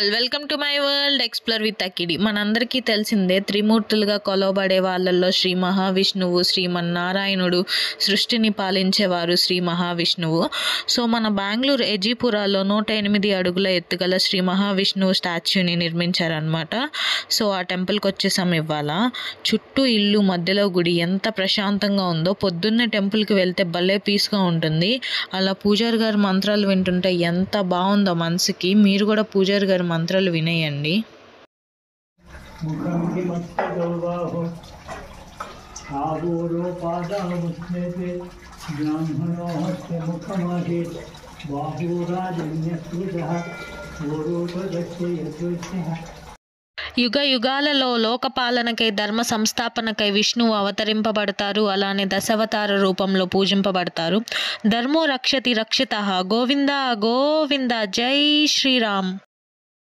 Welcome to my world explore with అకిడి. మనందరికీ తెలిసిందే త్రిమూర్తులుగా కొలవబడే వాళ్ళల్లో శ్రీ మహావిష్ణువు, శ్రీమన్నారాయణుడు, సృష్టిని పాలించేవారు శ్రీ మహావిష్ణువు. సో మన బెంగళూరు ఎజీపురాలో 108 అడుగుల ఎత్తుగల శ్రీ మహావిష్ణువు స్టాచ్యూని నిర్మించారనమాట. సో ఆ టెంపుల్కి వచ్చేసాం ఇవాళ. చుట్టూ ఇల్లు, మధ్యలో గుడి, ఎంత ప్రశాంతంగా ఉందో. పొద్దున్నే టెంపుల్కి వెళ్తే భలే పీస్గా ఉంటుంది. అలా పూజారి గారి మంత్రాలు వింటుంటే ఎంత బాగుందో మనసుకి. మీరు కూడా పూజారి గారి మంత్రాలు వినేయండి. యుగ యుగాలలో లోకపాలనకై, ధర్మ సంస్థాపనకై విష్ణువు అవతరింపబడతారు. అలానే దశావతార రూపంలో పూజింపబడతారు. ధర్మో రక్షతి రక్షితః. గోవింద గోవింద. జై శ్రీరామ్.